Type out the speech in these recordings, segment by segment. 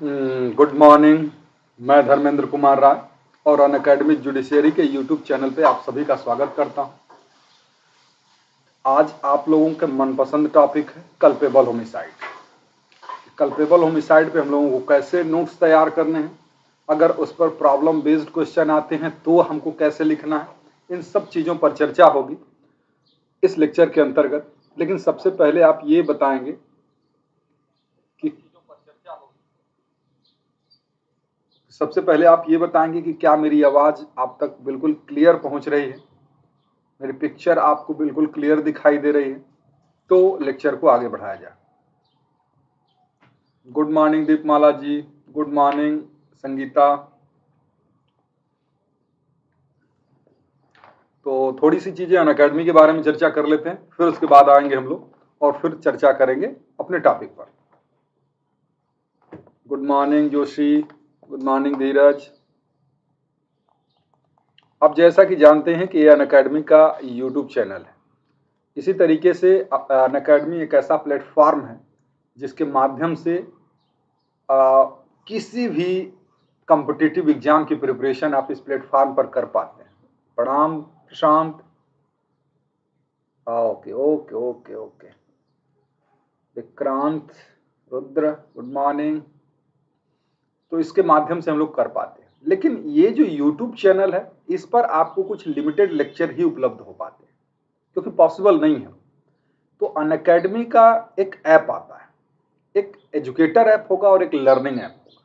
Good morning. मैं धर्मेंद्र कुमार राय और Unacademy judiciary के यूट्यूब चैनल पे आप सभी का स्वागत करता हूं। आज आप लोगों के मनपसंद टॉपिक है कल्पेबल होमिसाइड। कल्पेबल होमिसाइड पे हम लोगों को कैसे नोट्स तैयार करने हैं, अगर उस पर प्रॉब्लम बेस्ड क्वेश्चन आते हैं तो हमको कैसे लिखना है, इन सब चीज़ों पर चर्चा होगी इस लेक्चर के अंतर्गत। लेकिन सबसे पहले आप ये बताएंगे कि क्या मेरी आवाज़ आप तक बिल्कुल क्लियर पहुंच रही है, मेरी पिक्चर आपको बिल्कुल क्लियर दिखाई दे रही है, तो लेक्चर को आगे बढ़ाया जाए। गुड मॉर्निंग दीपमाला जी, गुड मॉर्निंग संगीता। तो थोड़ी सी चीज़ें अनअकैडमी के बारे में चर्चा कर लेते हैं, फिर उसके बाद आएंगे हम लोग और फिर चर्चा करेंगे अपने टॉपिक पर। Good morning Joshi, good morning Dheeraj. अब जैसा कि जानते हैं कि ये अनअकैडमी का यूट्यूब चैनल है। इसी तरीके से अनअकैडमी एक ऐसा प्लेटफॉर्म है जिसके माध्यम से किसी भी कॉम्पिटिटिव एग्जाम की प्रिपरेशन आप इस प्लेटफॉर्म पर कर पाते हैं। प्रणाम Prashant. Okay okay okay okay. Vikrant, Rudra, good morning. तो इसके माध्यम से हम लोग कर पाते हैं, लेकिन ये जो यूट्यूब चैनल है इस पर आपको कुछ लिमिटेड लेक्चर ही उपलब्ध हो पाते हैं क्योंकि पॉसिबल नहीं है। तो अनअकैडमी का एक ऐप आता है, एक एजुकेटर ऐप होगा और एक लर्निंग ऐप होगा।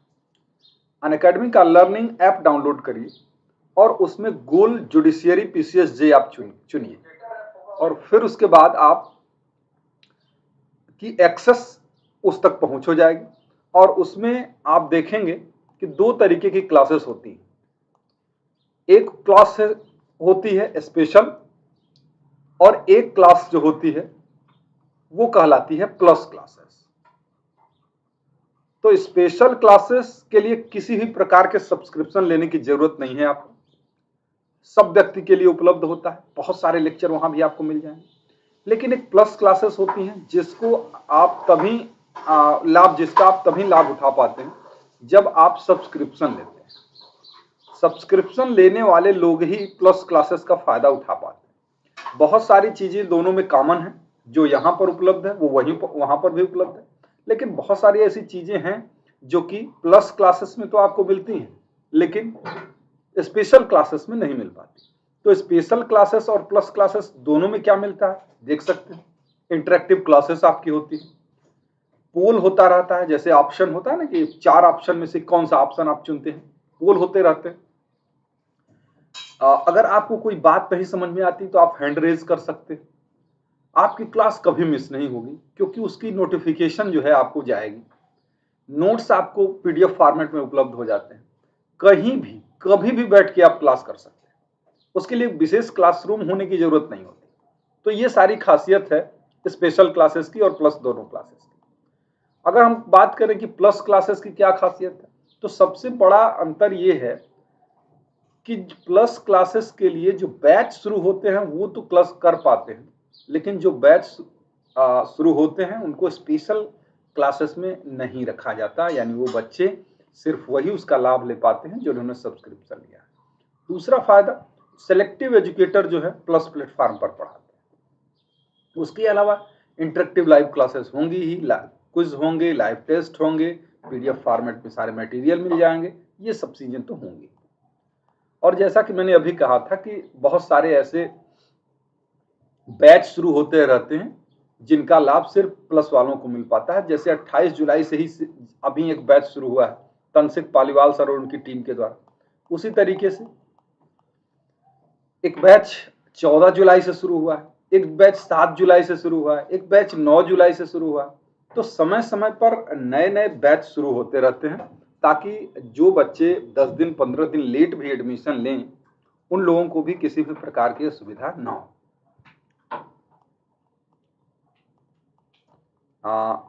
अनअकैडमी का लर्निंग ऐप डाउनलोड करिए और उसमें गोल जुडिशियरी PCSJ आप चुनिए और फिर उसके बाद आप की एक्सेस उस तक पहुंच हो जाएगी और उसमें आप देखेंगे कि दो तरीके की क्लासेस होती हैं। एक क्लास होती है स्पेशल और एक क्लास जो होती है वो कहलाती है प्लस क्लासेस। तो स्पेशल क्लासेस के लिए किसी भी प्रकार के सब्सक्रिप्शन लेने की जरूरत नहीं है आपको, सब व्यक्ति के लिए उपलब्ध होता है, बहुत सारे लेक्चर वहां भी आपको मिल जाएंगे। लेकिन एक प्लस क्लासेस होती हैं जिसको आप तभी जिसका आप तभी लाभ उठा पाते हैं जब आप सब्सक्रिप्शन लेते हैं। सब्सक्रिप्शन लेने वाले लोग ही प्लस क्लासेस का फायदा उठा पाते हैं। बहुत सारी चीजें दोनों में कॉमन है, जो यहाँ पर उपलब्ध है वो वहां पर भी उपलब्ध है, लेकिन बहुत सारी ऐसी चीजें हैं जो कि प्लस क्लासेस में तो आपको मिलती हैं लेकिन स्पेशल क्लासेस में नहीं मिल पाती। तो स्पेशल क्लासेस और प्लस क्लासेस दोनों में क्या मिलता है देख सकते हैं। इंटरेक्टिव क्लासेस आपकी होती है, पोल होता रहता है, जैसे ऑप्शन होता है ना कि 4 ऑप्शन में से कौन सा ऑप्शन आप चुनते हैं, पोल होते रहते हैं। अगर आपको कोई बात नहीं समझ में आती तो आप हैंड रेज कर सकते हैं। आपकी क्लास कभी मिस नहीं होगी क्योंकि उसकी नोटिफिकेशन जो है आपको जाएगी। नोट्स आपको PDF फॉर्मेट में उपलब्ध हो जाते हैं, कहीं भी कभी भी बैठ के आप क्लास कर सकते हैं, उसके लिए विशेष क्लासरूम होने की जरूरत नहीं होती। तो ये सारी खासियत है स्पेशल क्लासेस की और प्लस दोनों क्लासेस की। अगर हम बात करें कि प्लस क्लासेस की क्या खासियत है, तो सबसे बड़ा अंतर ये है कि प्लस क्लासेस के लिए जो बैच शुरू होते हैं वो तो क्लास कर पाते हैं, लेकिन जो बैच शुरू होते हैं उनको स्पेशल क्लासेस में नहीं रखा जाता, यानी वो बच्चे सिर्फ वही उसका लाभ ले पाते हैं जो उन्होंने सब्सक्रिप्शन लिया है। दूसरा फायदा, सेलेक्टिव एजुकेटर जो है प्लस प्लेटफॉर्म पर पढ़ाते हैं। उसके अलावा इंटरेक्टिव लाइव क्लासेस होंगी ही, क्विज होंगे, लाइव टेस्ट होंगे, PDF फॉर्मेट में सारे मटेरियल मिल जाएंगे, ये सब चीजें तो होंगी। और जैसा कि मैंने अभी कहा था कि बहुत सारे ऐसे बैच शुरू होते रहते हैं जिनका लाभ सिर्फ प्लस वालों को मिल पाता है। जैसे 28 जुलाई से ही अभी एक बैच शुरू हुआ है तनसिक पालीवाल सर और उनकी टीम के द्वारा। उसी तरीके से एक बैच 14 जुलाई से शुरू हुआ है, एक बैच 7 जुलाई से शुरू हुआ है, एक बैच 9 जुलाई से शुरू हुआ है। तो समय समय पर नए नए बैच शुरू होते रहते हैं ताकि जो बच्चे 10 दिन 15 दिन लेट भी एडमिशन लें उन लोगों को भी किसी भी प्रकार की असुविधा ना हो।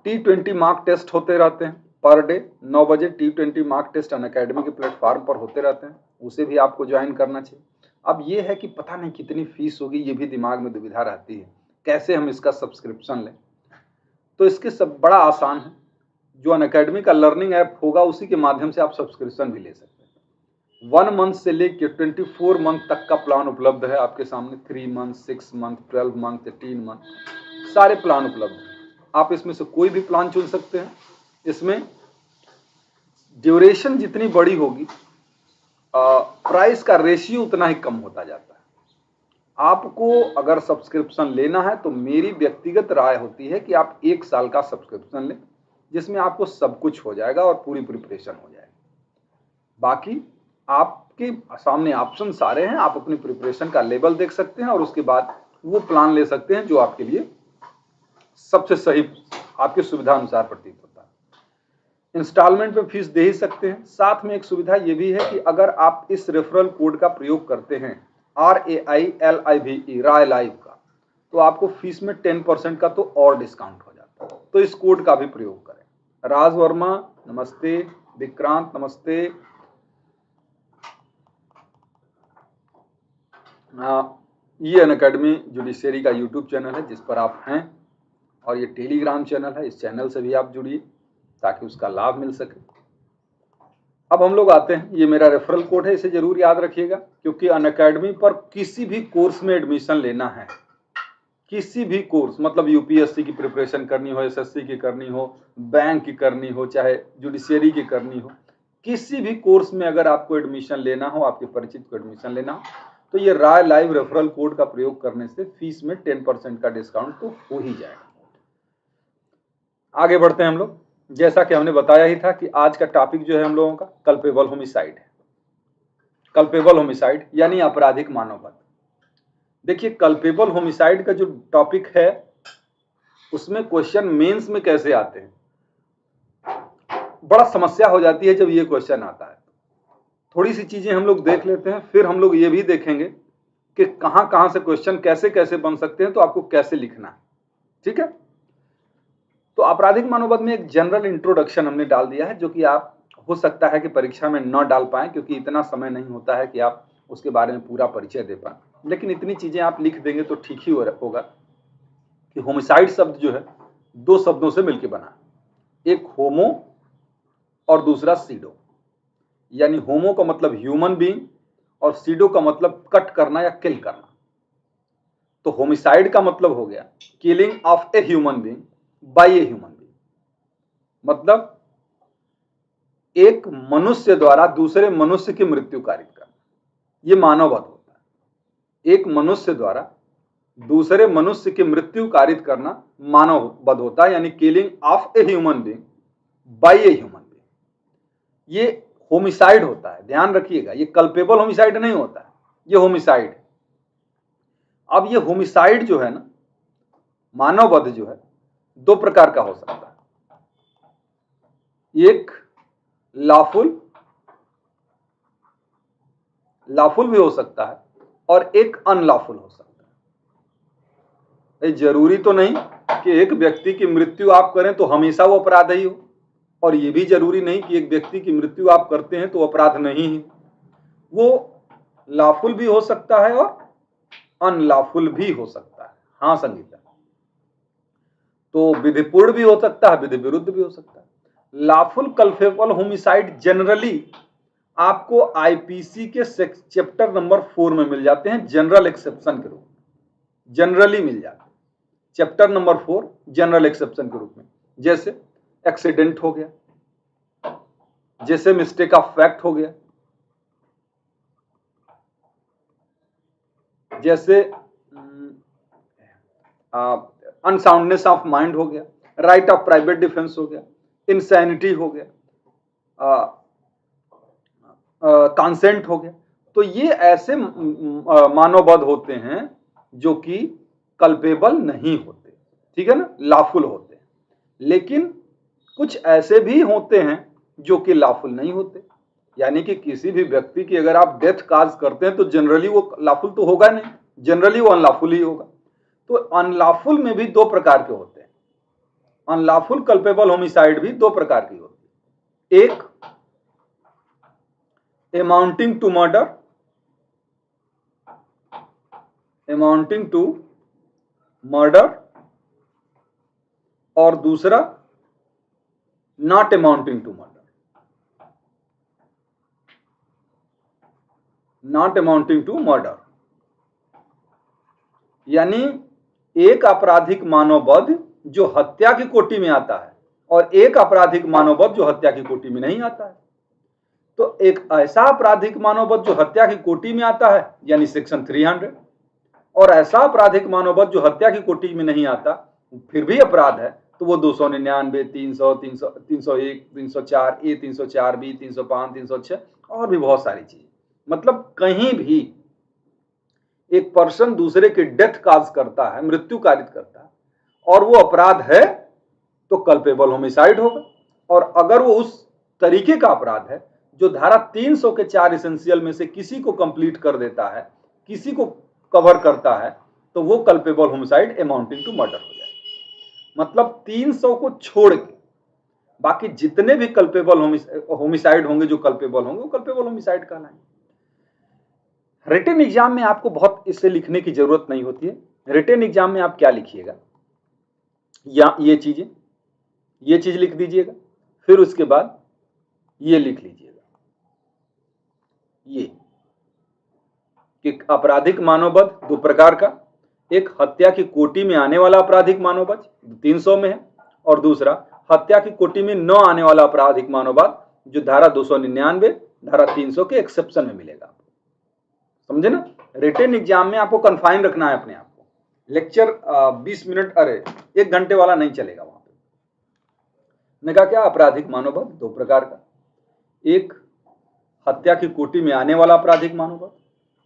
T20 मार्क टेस्ट होते रहते हैं पर डे 9 बजे। T20 मार्क टेस्ट अनअकैडमी के प्लेटफॉर्म पर होते रहते हैं, उसे भी आपको ज्वाइन करना चाहिए। अब ये है कि पता नहीं कितनी फीस होगी, ये भी दिमाग में दुविधा रहती है, कैसे हम इसका सब्सक्रिप्शन लें। तो इसके सब बड़ा आसान है, जो अनअकैडमी का लर्निंग ऐप होगा उसी के माध्यम से आप सब्सक्रिप्शन भी ले सकते हैं। 1 मंथ से लेकर 24 मंथ तक का प्लान उपलब्ध है आपके सामने। 3 मंथ, 6 मंथ, 12 मंथ, 18 मंथ, सारे प्लान उपलब्ध हैं। आप इसमें से कोई भी प्लान चुन सकते हैं। इसमें ड्यूरेशन जितनी बड़ी होगी, प्राइस का रेशियो उतना ही कम होता जाता है। आपको अगर सब्सक्रिप्शन लेना है तो मेरी व्यक्तिगत राय होती है कि आप 1 साल का सब्सक्रिप्शन लें, जिसमें आपको सब कुछ हो जाएगा और पूरी प्रिपरेशन हो जाएगी। बाकी आपके सामने ऑप्शन सारे हैं, आप अपनी प्रिपरेशन का लेवल देख सकते हैं और उसके बाद वो प्लान ले सकते हैं जो आपके लिए सबसे सही, आपकी सुविधा अनुसार प्रतीत होता है। इंस्टॉलमेंट में फीस दे ही सकते हैं। साथ में एक सुविधा ये भी है कि अगर आप इस रेफरल कोड का प्रयोग करते हैं, RAILIVE, राय लाइव का, तो आपको फीस में 10% का तो और डिस्काउंट हो जाता है। तो इस कोड का भी प्रयोग करें। राज वर्मा नमस्ते, विक्रांत नमस्ते। ये अनअकैडमी जुडिशरी का यूट्यूब चैनल है जिस पर आप हैं, और ये टेलीग्राम चैनल है, इस चैनल से भी आप जुड़िए ताकि उसका लाभ मिल सके। अब हम लोग आते हैं, ये मेरा रेफरल कोड है, इसे जरूर याद रखिएगा, क्योंकि अनअकैडमी पर किसी भी कोर्स में एडमिशन लेना है, किसी भी कोर्स, मतलब यूपीएससी की प्रिपरेशन करनी हो, एसएससी की करनी हो, बैंक की करनी हो, चाहे जुडिशरी की करनी हो, किसी भी कोर्स में अगर आपको एडमिशन लेना हो, आपके परिचित को एडमिशन लेना हो, तो ये राय लाइव रेफरल कोड का प्रयोग करने से फीस में 10% का डिस्काउंट तो हो ही जाएगा। आगे बढ़ते हैं हम लोग। जैसा कि हमने बताया ही था कि आज का टॉपिक जो है हम लोगों का कल्पेबल होमिसाइड है। कल्पेबल होमिसाइड यानी आपराधिक मानववध। देखिए, कल्पेबल होमिसाइड का जो टॉपिक है उसमें क्वेश्चन मेंस में कैसे आते हैं, बड़ा समस्या हो जाती है जब ये क्वेश्चन आता है। थोड़ी सी चीजें हम लोग देख लेते हैं, फिर हम लोग ये भी देखेंगे कि कहां कहां से क्वेश्चन कैसे कैसे बन सकते हैं, तो आपको कैसे लिखना है। ठीक है, तो आपराधिक मानववध में एक जनरल इंट्रोडक्शन हमने डाल दिया है, जो कि आप हो सकता है कि परीक्षा में न डाल पाएं, क्योंकि इतना समय नहीं होता है कि आप उसके बारे में पूरा परिचय दे पाएं, लेकिन इतनी चीजें आप लिख देंगे तो ठीक ही होगा कि होमिसाइड शब्द जो है 2 शब्दों से मिलकर बना, एक होमो और दूसरा सीडो। यानी होमो का मतलब ह्यूमन बीइंग और सीडो का मतलब कट करना या किल करना। तो होमिसाइड का मतलब हो गया killing of a human being by a human being, मतलब एक मनुष्य द्वारा दूसरे मनुष्य की मृत्यु कारित करना, यह मानववध होता है। एक मनुष्य द्वारा दूसरे मनुष्य की मृत्यु कारित करना मानववध होता है, यानी killing of a human being by a human being. ये होमिसाइड होता है, ध्यान रखिएगा, ये कल्पेबल होमिसाइड नहीं होता है, ये होमिसाइड। अब ये होमिसाइड जो है ना, मानववध जो है, 2 प्रकार का हो सकता है। एक लॉफुल भी हो सकता है और एक अनलॉफुल हो सकता है। जरूरी तो नहीं कि एक व्यक्ति की मृत्यु आप करें तो हमेशा वो अपराध ही हो, और ये भी जरूरी नहीं कि एक व्यक्ति की मृत्यु आप करते हैं तो अपराध नहीं है। वो लॉफुल भी हो सकता है और अनलॉफुल भी हो सकता है। हाँ संगीता, तो विधिपूर्ण भी हो सकता है, विधि विरुद्ध भी हो सकता है। लॉफुल कल्पेबल होमिसाइड जनरली आपको आईपीसी के चैप्टर नंबर 4 में मिल जाते हैं, जनरल एक्सेप्शन के रूप में जनरली मिल जाते हैं। चैप्टर नंबर 4 जनरल एक्सेप्शन के रूप में, जैसे एक्सीडेंट हो गया, जैसे मिस्टेक ऑफ फैक्ट हो गया, जैसे अनसाउंडनेस ऑफ माइंड हो गया, राइट ऑफ प्राइवेट डिफेंस हो गया, इंसैनिटी हो गया, कंसेंट हो गया। तो ये ऐसे मानववध होते हैं जो कि कल्पेबल नहीं होते, ठीक है ना, लॉफुल होते हैं। लेकिन कुछ ऐसे भी होते हैं जो कि लॉफुल नहीं होते, यानी कि किसी भी व्यक्ति की अगर आप डेथ काज करते हैं तो जनरली वो लॉफुल तो होगा नहीं, जनरली वो अनलॉफुल ही होगा। तो अनलॉफुल में भी 2 प्रकार के होते हैं। अनलॉफुल कल्पेबल होमिसाइड भी 2 प्रकार की होती है, एक अमाउंटिंग टू मर्डर और दूसरा not amounting to murder, not amounting to murder, यानी एक आपराधिक मानववध जो हत्या की कोटि में आता है और एक आपराधिक मानववध जो हत्या की कोटि में नहीं आता है। तो एक ऐसा आपराधिक मानववध जो हत्या की कोटि में आता है यानी सेक्शन 300, और ऐसा आपराधिक मानववध जो हत्या की कोटि में नहीं आता फिर भी अपराध है तो वो 299, 300, 301, 304 ए, 304 बी, 305, 306 और भी बहुत सारी चीज। मतलब कहीं भी एक पर्सन दूसरे की डेथ काज करता है, मृत्यु कारित करता है और वो अपराध है तो कल्पेबल होमिसाइड होगा। और अगर वो उस तरीके का अपराध है जो धारा 300 के 4 एसेंशियल में से किसी को कंप्लीट कर देता है, किसी को कवर करता है, तो वो culpable homicide amounting to murder हो जाएगा। मतलब 300 को छोड़ के बाकी जितने भी कल्पेबल होमिसाइड होंगे, जो कल्पेबल होंगे, वो कल्पेबल होमिसाइड कहलाएंगे। रिटन एग्जाम में आपको बहुत इससे लिखने की जरूरत नहीं होती है। रिटन एग्जाम में आप क्या लिखिएगा, या ये चीज लिख दीजिएगा, फिर उसके बाद ये लिख लीजिएगा, ये कि आपराधिक मानववध 2 प्रकार का, एक हत्या की कोटि में आने वाला आपराधिक मानववध 300 में है, और दूसरा हत्या की कोटि में न आने वाला आपराधिक मानववध जो धारा 299, धारा 300 के एक्सेप्शन में मिलेगा। समझे ना? रिटन एग्जाम में आपको कन्फाइन रखना है अपने आप को। लेक्चर 20 मिनट, अरे 1 घंटे वाला नहीं चलेगा वहां पे। मैंने कहा क्या, आपराधिक मानववध 2 प्रकार का, एक हत्या की कोटि में आने वाला आपराधिक मानववध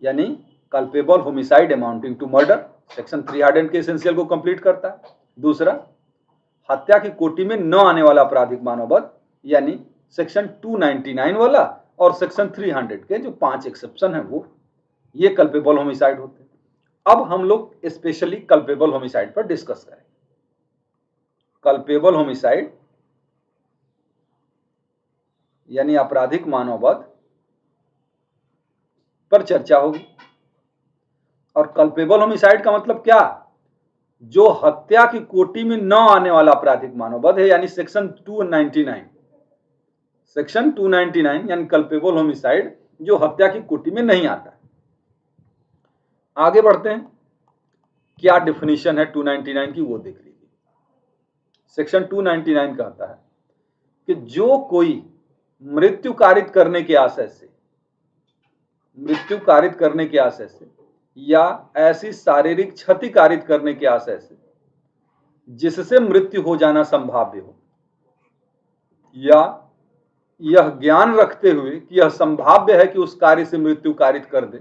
यानी culpable homicide amounting to murder, section 300 के एसेंशियल को कंप्लीट करता है। दूसरा हत्या की कोटि में न आने वाला आपराधिक मानववध यानी सेक्शन 299 वाला और सेक्शन 300 के जो 5 एक्सेप्शन है वो, ये कल्पेबल होमिसाइड होते हैं। अब हम लोग स्पेशली कल्पेबल होमिसाइड पर डिस्कस करेंगे। कल्पेबल होमिसाइड यानी आपराधिक मानववध पर चर्चा होगी। और कल्पेबल होमिसाइड का मतलब क्या, जो हत्या की कोटि में न आने वाला आपराधिक मानववध है यानी सेक्शन 299, सेक्शन 299 यानी कल्पेबल होमिसाइड जो हत्या की कोटि में नहीं आता है। आगे बढ़ते हैं, क्या डेफिनेशन है 299 की वो देख लीजिए। सेक्शन 299 कहता है कि जो कोई मृत्यु कारित करने के आशय से, मृत्यु कारित करने के आशय से या ऐसी शारीरिक क्षति कारित करने के आशय से जिससे मृत्यु हो जाना संभाव्य हो, या यह ज्ञान रखते हुए कि यह संभाव्य है कि उस कार्य से मृत्यु कारित कर दे,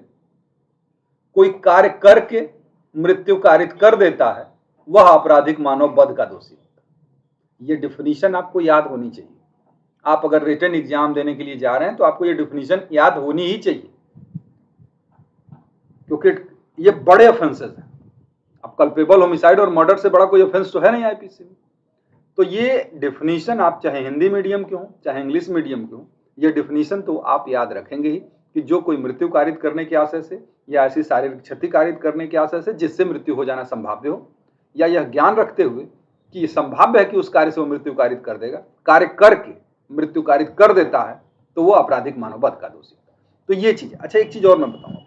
कोई कार्य करके मृत्यु कारित कर देता है, वह आपराधिक मानववध का दोषी होता है। यह डिफिनीशन आपको याद होनी चाहिए। आप अगर रिटन एग्जाम देने के लिए जा रहे हैं तो आपको यह डिफिनीशन याद होनी ही चाहिए, क्योंकि ये बड़े ऑफेंसेस हैं। अब कल्पेबल होमिसाइड और मर्डर से बड़ा कोई ऑफेंस तो है नहीं आईपीसी में। तो ये डेफिनेशन आप चाहे हिंदी मीडियम के हो चाहे इंग्लिश मीडियम के हो, ये डेफिनेशन तो आप याद रखेंगे ही कि जो कोई मृत्यु कारित करने के आशय से या ऐसी शारीरिक क्षति कारित करने के आशय से जिससे मृत्यु हो जाना संभाव्य हो, या यह ज्ञान रखते हुए कि संभाव्य है कि उस कार्य से वो मृत्यु कारित कर देगा, कार्य करके मृत्यु कारित कर देता है, तो वो आपराधिक मानववध का दोषी है। तो ये चीज। अच्छा, एक चीज और मैं बताऊंगा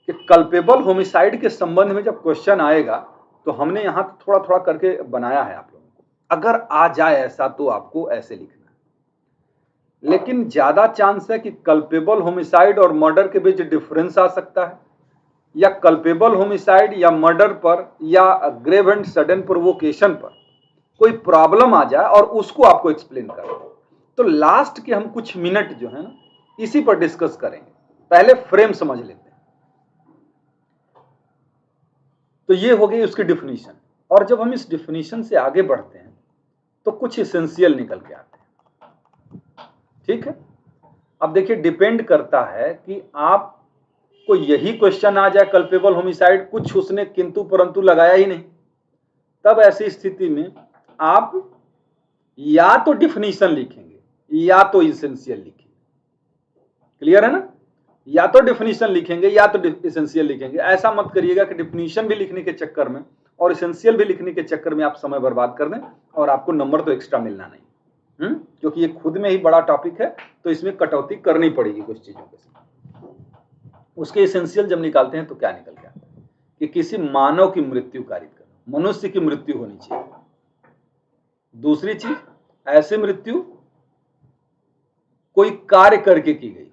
कि कल्पेबल होमिसाइड के संबंध में जब क्वेश्चन आएगा तो हमने यहां थोड़ा थोड़ा करके बनाया है आप लोगों को। अगर आ जाए ऐसा तो आपको ऐसे लिखना है, लेकिन ज्यादा चांस है कि कल्पेबल होमिसाइड और मर्डर के बीच डिफरेंस आ सकता है, या कल्पेबल होमिसाइड या मर्डर पर या ग्रेव एंड सडन प्रोवोकेशन पर कोई प्रॉब्लम आ जाए और उसको आपको एक्सप्लेन करना। तो लास्ट के हम कुछ मिनट जो है ना इसी पर डिस्कस करेंगे। पहले फ्रेम समझ लेते हैं। तो ये हो गई उसकी डिफिनीशन, और जब हम इस डिफिनीशन से आगे बढ़ते हैं तो कुछ एसेंशियल निकल के आते हैं। ठीक है, अब देखिए डिपेंड करता है कि आपको यही क्वेश्चन आ जाए कल्पेबल होमिसाइड, कुछ उसने किंतु परंतु लगाया ही नहीं, तब ऐसी स्थिति में आप या तो डिफिनीशन लिखेंगे या तो एसेंशियल लिखेंगे। क्लियर है ना? या तो डिफिनीशन लिखेंगे या तो एसेंशियल लिखेंगे। ऐसा मत करिएगा कि डिफिनीशन भी लिखने के चक्कर में और एसेंशियल भी लिखने के चक्कर में आप समय बर्बाद कर दें और आपको नंबर तो एक्स्ट्रा मिलना नहीं। क्योंकि ये खुद में ही बड़ा टॉपिक है, तो इसमें कटौती करनी पड़ेगी कुछ चीजों के साथ। उसके एसेंशियल जब निकालते हैं तो क्या निकल के आता है कि किसी मानव की मृत्यु कारित करना, मनुष्य की मृत्यु होनी चाहिए। दूसरी चीज, ऐसी मृत्यु कोई कार्य करके की गई,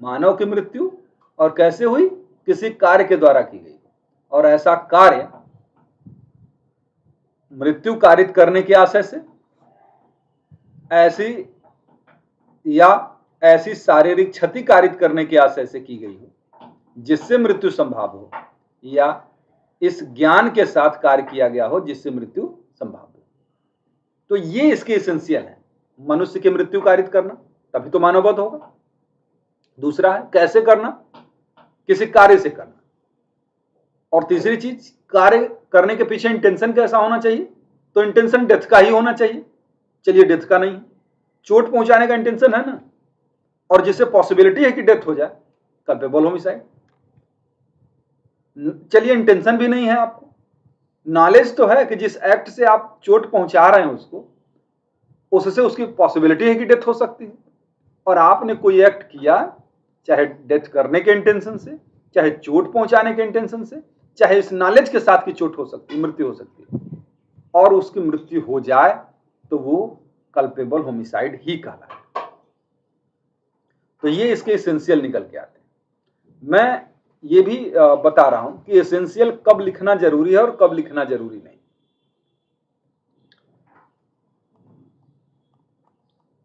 मानव की मृत्यु और कैसे हुई, किसी कार्य के द्वारा की गई, और ऐसा कार्य मृत्यु कारित करने के आशय से, ऐसी या ऐसी शारीरिक क्षति कारित करने के आशय से की गई हो जिससे मृत्यु संभव हो, या इस ज्ञान के साथ कार्य किया गया हो जिससे मृत्यु संभव हो। तो ये इसके एसेंशियल है, मनुष्य की मृत्यु कारित करना, तभी तो मानववध होगा। दूसरा है कैसे करना, किसी कार्य से करना। और तीसरी चीज, कार्य करने के पीछे इंटेंशन कैसा होना चाहिए, तो इंटेंशन डेथ का ही होना चाहिए। चलिए डेथ का नहीं, चोट पहुंचाने का इंटेंशन है ना, और जिससे पॉसिबिलिटी है कि डेथ हो जाए, कल्पेबल होमिसाइड। चलिए इंटेंशन भी नहीं है आपको, नॉलेज तो है कि जिस एक्ट से आप चोट पहुंचा रहे हैं उसको, उससे उसकी पॉसिबिलिटी है कि डेथ हो सकती है, और आपने कोई एक्ट किया, चाहे डेथ करने के इंटेंशन से, चाहे चोट पहुंचाने के इंटेंशन से, चाहे इस नॉलेज के साथ की चोट हो सकती है, मृत्यु हो सकती है, और उसकी मृत्यु हो जाए तो वो कल्पेबल होमिसाइड ही कहलाए। तो ये इसके एसेंशियल निकल के आते हैं। मैं ये भी बता रहा हूं कि एसेंशियल कब लिखना जरूरी है और कब लिखना जरूरी नहीं।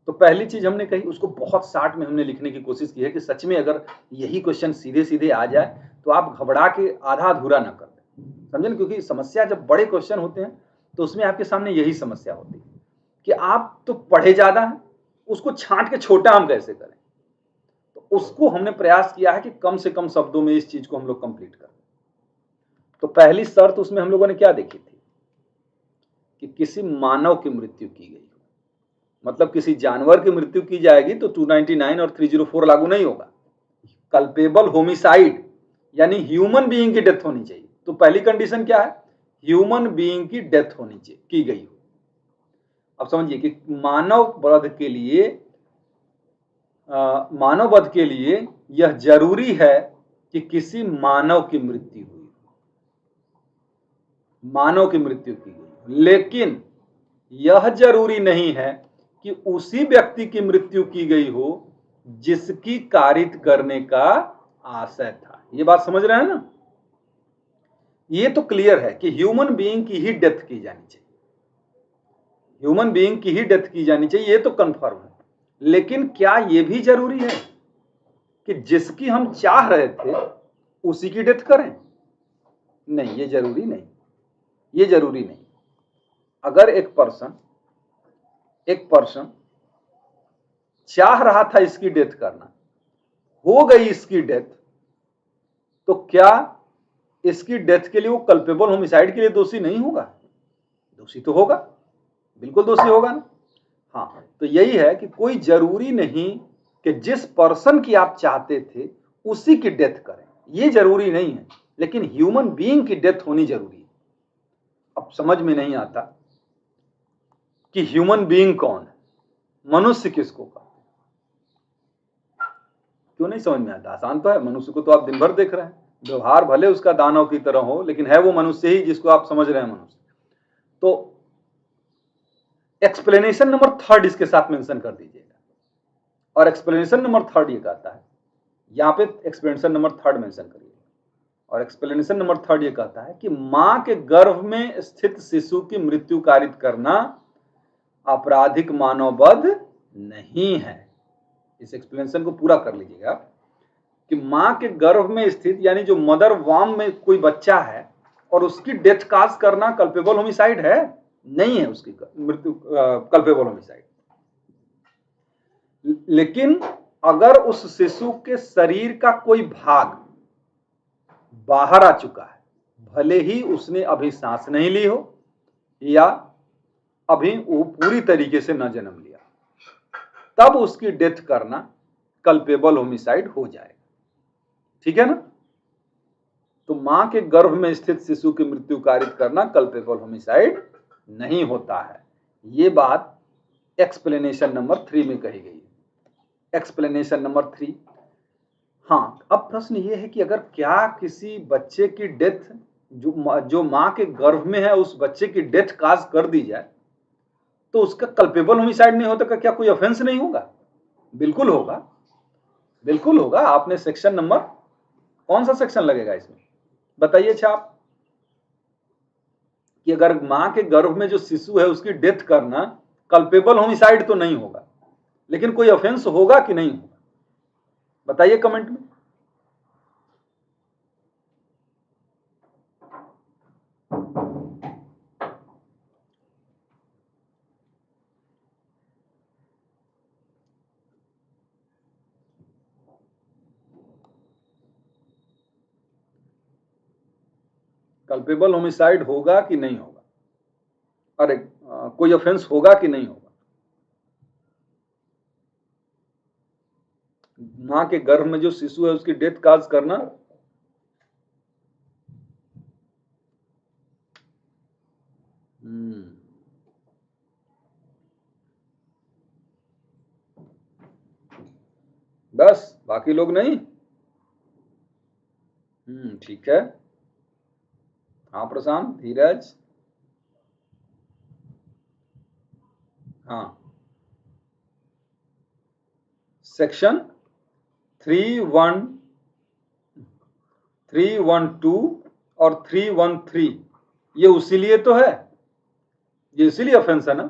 तो पहली चीज हमने कही, उसको बहुत शार्ट में हमने लिखने की कोशिश की है कि सच में अगर यही क्वेश्चन सीधे सीधे आ जाए तो आप घबरा के आधा अधूरा ना कर दें, समझे ना। क्योंकि समस्या जब बड़े क्वेश्चन होते हैं तो उसमें आपके सामने यही समस्या होती है कि आप तो पढ़े ज्यादा हैं, उसको छांट के छोटा हम कैसे करें। तो उसको हमने प्रयास किया है कि कम से कम शब्दों में इस चीज को हम लोग कंप्लीट करें। तो पहली शर्त उसमें हम लोगों ने क्या देखी थी कि किसी मानव की मृत्यु की गई, मतलब किसी जानवर की मृत्यु की जाएगी तो 299 और 304 लागू नहीं होगा। कल्पेबल होमिसाइड यानी ह्यूमन बीइंग की डेथ होनी चाहिए। तो पहली कंडीशन क्या है, ह्यूमन बीइंग की डेथ होनी चाहिए, की गई हो। अब समझिए कि मानव वध के लिए यह जरूरी है कि किसी मानव की मृत्यु हुई, मानव की मृत्यु की गई, लेकिन यह जरूरी नहीं है कि उसी व्यक्ति की मृत्यु की गई हो जिसकी कारित करने का आशय था। ये बात समझ रहे हैं ना। ये तो क्लियर है कि ह्यूमन बीइंग की ही डेथ की जानी चाहिए, ह्यूमन बीइंग की ही डेथ की जानी चाहिए, ये तो कंफर्म है। लेकिन क्या यह भी जरूरी है कि जिसकी हम चाह रहे थे उसी की डेथ करें? नहीं, ये जरूरी नहीं, ये जरूरी नहीं। अगर एक पर्सन चाह रहा था इसकी डेथ करना, हो गई इसकी डेथ, तो क्या इसकी डेथ के लिए वो कल्पेबल होमिसाइड के लिए दोषी नहीं होगा? दोषी तो होगा, बिल्कुल दोषी होगा ना। हाँ, तो यही है कि कोई जरूरी नहीं कि जिस पर्सन की आप चाहते थे उसी की डेथ करें, ये जरूरी नहीं है, लेकिन ह्यूमन बीइंग की डेथ होनी जरूरी है। अब समझ में नहीं आता कि ह्यूमन बीइंग कौन है, मनुष्य किसको कहते हैं? क्यों नहीं समझ में आता? आसान तो है। मनुष्य को तो आप दिन भर देख रहे हैं, व्यवहार भले उसका दानव की तरह हो, लेकिन है वो मनुष्य ही जिसको आप समझ रहे हैं मनुष्य। तो एक्सप्लेनेशन नंबर 3 इसके साथ मेंशन कर दीजिएगा। और एक्सप्लेनेशन नंबर 3 ये कहता है, यहां पे एक्सप्लेनेशन नंबर 3 मेंशन करिए। और एक्सप्लेनेशन नंबर 3 ये कहता है कि मां के गर्भ में स्थित शिशु की मृत्यु कारित करना आपराधिक मानववध नहीं है। इस एक्सप्लेनेशन को पूरा कर लीजिएगा कि मां के गर्भ में स्थित यानी जो मदर वार्म में कोई बच्चा है और उसकी डेथ काज करना कल्पेबल होमिसाइड है? नहीं है उसकी मृत्यु कल्पेबल होमिसाइड। लेकिन अगर उस शिशु के शरीर का कोई भाग बाहर आ चुका है, भले ही उसने अभी सांस नहीं ली हो या अभी वो पूरी तरीके से न जन्म लिया, तब उसकी डेथ करना कल्पेबल होमिसाइड हो जाएगा। ठीक है ना। तो मां के गर्भ में स्थित शिशु की मृत्यु कारित करना कल्पेबल होमिसाइड नहीं होता है। ये बात एक्सप्लेनेशन नंबर 3 में कही गई है। एक्सप्लेनेशन नंबर 3, हाँ, अब प्रश्न ये है कि अगर क्या किसी बच्चे की डेथ जो मां के गर्भ में है उस बच्चे की डेथ काज कर दी जाए तो उसका कल्पेबल होमिसाइड नहीं होता, क्या कोई ऑफेंस नहीं होगा? बिल्कुल होगा, बिल्कुल होगा। आपने सेक्शन नंबर, कौन सा सेक्शन लगेगा इसमें बताइए छाप, कि अगर मां के गर्भ में जो शिशु है उसकी डेथ करना कल्पेबल होमिसाइड तो नहीं होगा, लेकिन कोई ऑफेंस होगा कि नहीं होगा? बताइए कमेंट में। कल्पेबल होमिसाइड होगा कि नहीं होगा? अरे कोई ऑफेंस होगा कि नहीं होगा? मां के गर्भ में जो शिशु है उसकी डेथ काज करना बस, बाकी लोग नहीं। ठीक है। हाँ प्रशांत, धीरज, हाँ, सेक्शन 312 और 313 ये उसीलिए तो है, ये इसीलिए ऑफेंस है ना,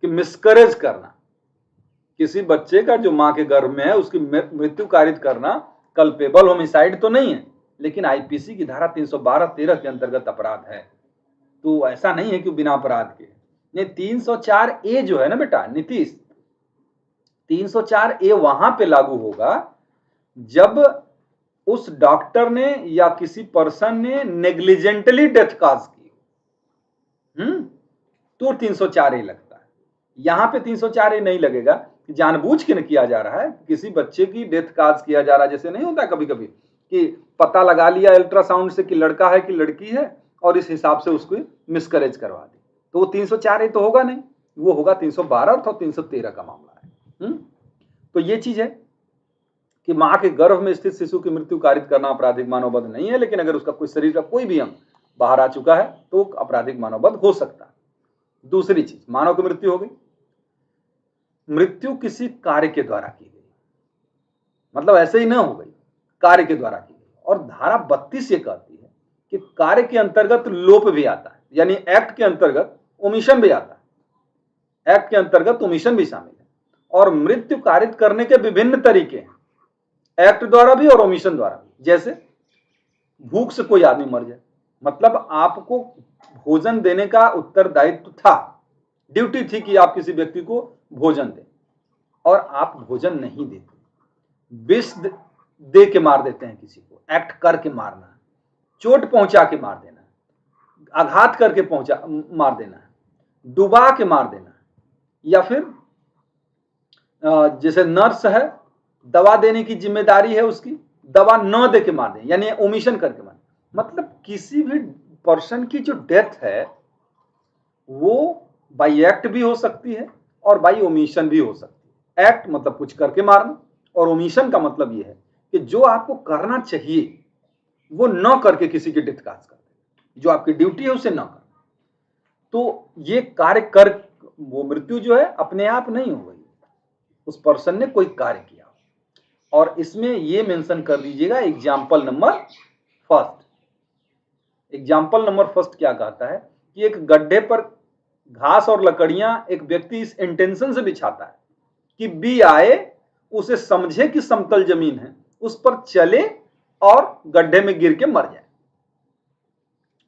कि मिसकरेज करना, किसी बच्चे का जो मां के गर्भ में है उसकी मृत्यु कारित करना कल्पेबल होमिसाइड तो नहीं है, लेकिन आईपीसी की धारा 312-13 के अंतर्गत अपराध है। तो ऐसा नहीं है कि बिना अपराध के। नहीं, 304A जो है ना बेटा नीतीश, 304A वहां पे लागू होगा जब उस डॉक्टर ने या किसी पर्सन ने नेग्लिजेंटली डेथ काज की, तो 304A लगता है। यहां पे 304A नहीं लगेगा, जानबूझ के न किया जा रहा है, किसी बच्चे की डेथ काज किया जा रहा है, जैसे नहीं होता कभी कभी कि पता लगा लिया अल्ट्रासाउंड से कि लड़का है कि लड़की है और इस हिसाब से उसको मिसकरेज करवा दी, तो वो 304A तो होगा नहीं, वो होगा 312 अथवा 313 का मामला है। तो ये चीज है कि मां के गर्भ में स्थित शिशु की मृत्यु कारित करना आपराधिक मानववध नहीं है, लेकिन अगर उसका कोई शरीर का कोई भी अंग बाहर आ चुका है तो आपराधिक मानववध हो सकता है। दूसरी चीज, मानव की मृत्यु हो गई, मृत्यु किसी कार्य के द्वारा की गई, मतलब ऐसे ही ना हो गई, कार्य के द्वारा की गई। और धारा 32 ये कहती है कि कार्य के अंतर्गत लोप भी आता है, यानी एक्ट के अंतर्गत ओमिशन भी आता है, एक्ट के अंतर्गत ओमिशन भी शामिल है। और मृत्यु कारित करने के विभिन्न तरीके हैं, एक्ट द्वारा भी और ओमिशन द्वारा भी। जैसे भूख से कोई आदमी मर जाए, मतलब आपको भोजन देने का उत्तरदायित्व था, ड्यूटी थी कि आप किसी व्यक्ति को भोजन दें और आप भोजन नहीं देते, विष दे के मार देते हैं किसी को, एक्ट करके मारना, चोट पहुंचा के मार देना, आघात करके मार देना, डुबा के मार देना, या फिर जैसे नर्स है, दवा देने की जिम्मेदारी है उसकी, दवा न दे के मार दें, यानी ओमिशन करके मार। मतलब किसी भी पर्सन की जो डेथ है वो बाई एक्ट भी हो सकती है और बाई ओमिशन भी हो सकती है। एक्ट मतलब कुछ करके मारना, और ओमिशन का मतलब यह है कि जो आपको करना चाहिए वो न करके किसी की डेथ काज कर दे, जो आपकी ड्यूटी है उसे न कर। तो ये कार्य कर, वो मृत्यु जो है अपने आप नहीं हो गई, उस पर्सन ने कोई कार्य किया। और इसमें ये मेंशन कर दीजिएगा example number first. Example number first क्या कहता है कि एक गड्ढे पर घास और लकड़ियां एक व्यक्ति इस इंटेंशन से बिछाता है कि बी आए, उसे समझे कि समतल जमीन है, उस पर चले और गड्ढे में गिर के मर जाए।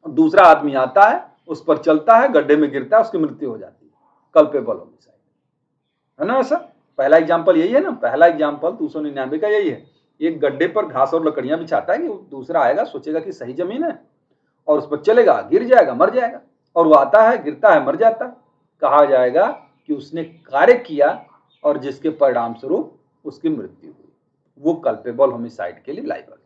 दूसरा आदमी आता है, उस पर चलता है, गड्ढे में गिरता है, उसकी मृत्यु हो जाती है, कल्पेबल होमिसाइड है ना। ऐसा पहला एग्जाम्पल यही है ना, पहला एग्जाम्पल 299 का यही है। एक गड्ढे पर घास और लकड़ियां बिछाता है कि दूसरा आएगा, सोचेगा कि सही जमीन है और उस पर चलेगा, गिर जाएगा, मर जाएगा, और वो आता है, गिरता है, मर जाता है। कहा जाएगा कि उसने कार्य किया और जिसके परिणाम स्वरूप उसकी मृत्यु हुई, वो कल्पेबल होमिसाइड के लिए लायबल।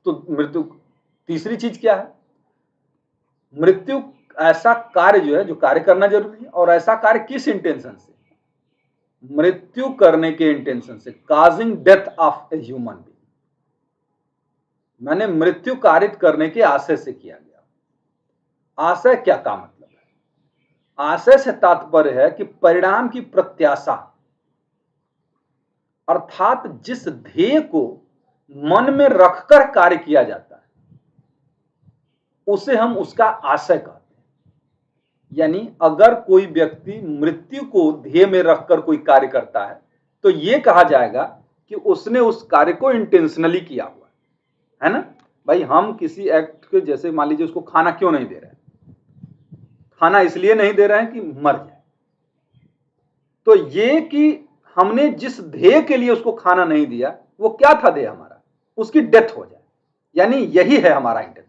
तो मृत्यु, तीसरी चीज क्या है, मृत्यु ऐसा कार्य जो है, जो कार्य करना जरूरी है, और ऐसा कार्य किस इंटेंशन से, मृत्यु करने के इंटेंशन से, causing death of a human being, मैंने मृत्यु कारित करने के आशय से किया गया। आशय क्या का मतलब है, आशय से तात्पर्य है कि परिणाम की प्रत्याशा, अर्थात जिस ध्येय को मन में रखकर कार्य किया जाता है उसे हम उसका आशय कहते हैं। यानी अगर कोई व्यक्ति मृत्यु को ध्येय में रखकर कोई कार्य करता है तो यह कहा जाएगा कि उसने उस कार्य को इंटेंशनली किया हुआ है ना। भाई हम किसी एक्ट के, जैसे मान लीजिए उसको खाना क्यों नहीं दे रहे हैं, खाना इसलिए नहीं दे रहे हैं कि मर जाए, तो ये कि हमने जिस ध्येय के लिए उसको खाना नहीं दिया वो क्या था ध्येय हमारा, उसकी डेथ हो जाए, यानी यही है हमारा इंटेंशन।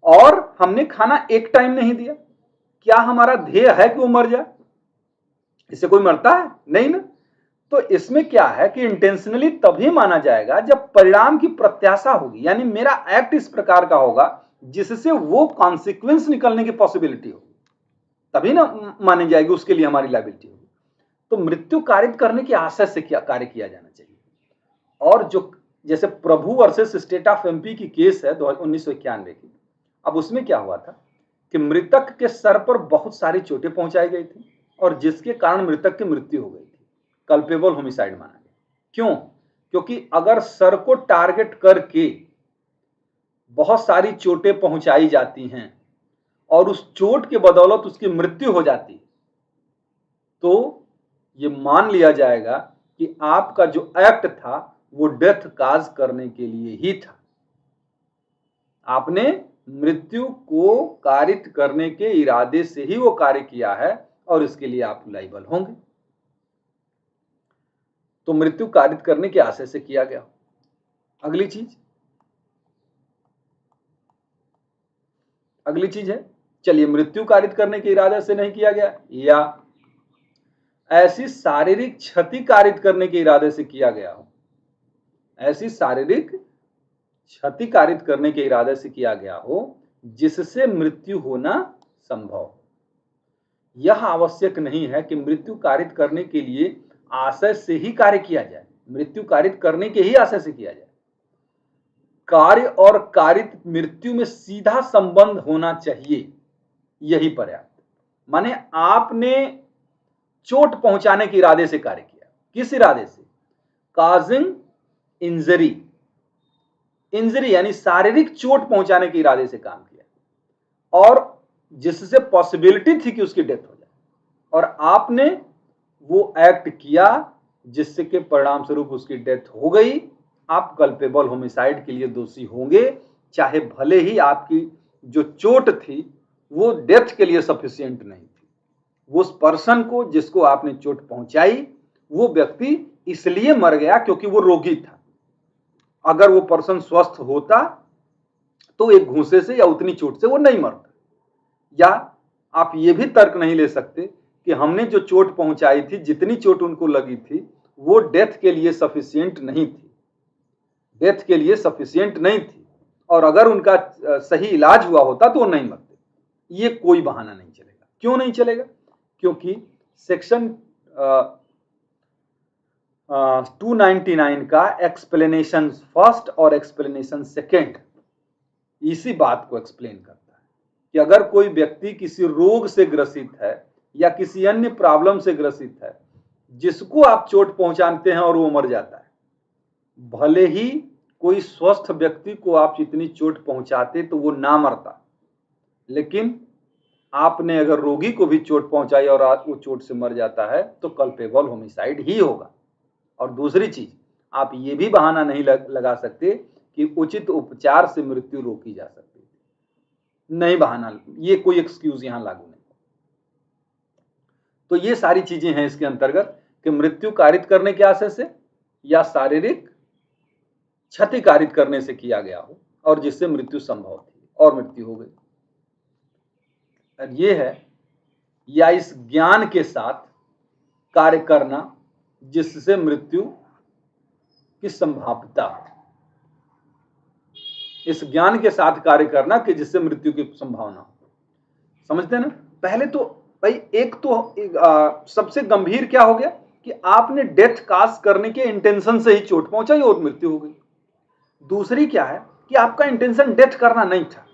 और हमने खाना एक टाइम नहीं दिया, क्या हमारा ध्येय है कि वो मर जाए, इससे कोई मरता है नहीं ना। तो इसमें क्या है कि इंटेंशनली तभी माना जाएगा जब परिणाम की प्रत्याशा होगी, यानी मेरा एक्ट इस प्रकार का होगा जिससे वो कॉन्सिक्वेंस निकलने की पॉसिबिलिटी होगी, तभी ना मानी जाएगी, उसके लिए हमारी लायबिलिटी होगी। तो मृत्यु कारित करने के आशय से क्या कार्य किया जाना चाहिए। और जो जैसे प्रभु वर्सेस स्टेट ऑफ एमपी की केस है 1991 की, अब उसमें क्या हुआ था कि मृतक के सर पर बहुत सारी चोटें पहुंचाई गई थी और जिसके कारण मृतक की मृत्यु हो गई थी, कल्पेबल होमिसाइड माना गया। क्यों, क्योंकि अगर सर को टारगेट करके बहुत सारी चोटें पहुंचाई जाती हैं और उस चोट के बदौलत उसकी मृत्यु हो जाती तो ये मान लिया जाएगा कि आपका जो एक्ट था वो डेथ काज करने के लिए ही था, आपने मृत्यु को कारित करने के इरादे से ही वो कार्य किया है और इसके लिए आप लायबल होंगे। तो मृत्यु कारित करने के आशय से किया गया। अगली चीज है, चलिए मृत्यु कारित करने के इरादे से नहीं किया गया, या ऐसी शारीरिक क्षति कारित करने के इरादे से किया गया हो, ऐसी शारीरिक क्षति कारित करने के इरादे से किया गया हो जिससे मृत्यु होना संभव हो। यह आवश्यक नहीं है कि मृत्यु कारित करने के लिए आशय से ही कार्य किया जाए, मृत्यु कारित करने के ही आशय से किया जाए। कार्य और कारित मृत्यु में सीधा संबंध होना चाहिए, यही पर्याप्त। माने आपने चोट पहुंचाने के इरादे से कार्य किया, किस इरादे से, काजिंग इंजरी, इंजरी यानी शारीरिक चोट पहुंचाने के इरादे से काम किया और जिससे पॉसिबिलिटी थी कि उसकी डेथ हो जाए, और आपने वो एक्ट किया जिससे के परिणाम स्वरूप उसकी डेथ हो गई। आप कल्पेबल होमिसाइड के लिए दोषी होंगे, चाहे भले ही आपकी जो चोट थी वो डेथ के लिए सफिशिएंट नहीं थी। वो उस पर्सन को जिसको आपने चोट पहुंचाई वो व्यक्ति इसलिए मर गया क्योंकि वो रोगी था। अगर वो पर्सन स्वस्थ होता तो एक घूंसे से या उतनी चोट से वो नहीं मरता। या आप ये भी तर्क नहीं ले सकते कि हमने जो चोट पहुंचाई थी, जितनी चोट उनको लगी थी वो डेथ के लिए सफिशिएंट नहीं थी, डेथ के लिए सफिशिएंट नहीं थी, और अगर उनका सही इलाज हुआ होता तो वो नहीं मरते। ये कोई बहाना नहीं चलेगा। क्यों नहीं चलेगा, क्योंकि सेक्शन 299 का एक्सप्लेनेशन फर्स्ट और एक्सप्लेनेशन सेकेंड इसी बात को एक्सप्लेन करता है कि अगर कोई व्यक्ति किसी रोग से ग्रसित है या किसी अन्य प्रॉब्लम से ग्रसित है जिसको आप चोट पहुंचाते हैं और वो मर जाता है, भले ही कोई स्वस्थ व्यक्ति को आप जितनी चोट पहुंचाते तो वो ना मरता, लेकिन आपने अगर रोगी को भी चोट पहुंचाई और वो चोट से मर जाता है तो कल्पेबल होमिसाइड ही होगा। और दूसरी चीज, आप ये भी बहाना नहीं लगा सकते कि उचित उपचार से मृत्यु रोकी जा सकती है, नहीं बहाना, ये कोई एक्सक्यूज यहां लागू नहीं। तो ये सारी चीजें हैं इसके अंतर्गत कि मृत्यु कारित करने के आशय से या शारीरिक क्षति कारित करने से किया गया हो और जिससे मृत्यु संभव थी और मृत्यु हो गई। और ये है, या इस ज्ञान के साथ कार्य करना जिससे मृत्यु की संभाव्यता हो। इस ज्ञान के साथ कार्य करना कि जिससे मृत्यु की संभावना हो। समझते हैं ना? पहले तो भाई एक तो सबसे गंभीर क्या हो गया कि आपने डेथ काज करने के इंटेंशन से ही चोट पहुंचाई और मृत्यु हो गई। दूसरी क्या है कि आपका इंटेंशन डेथ करना नहीं था,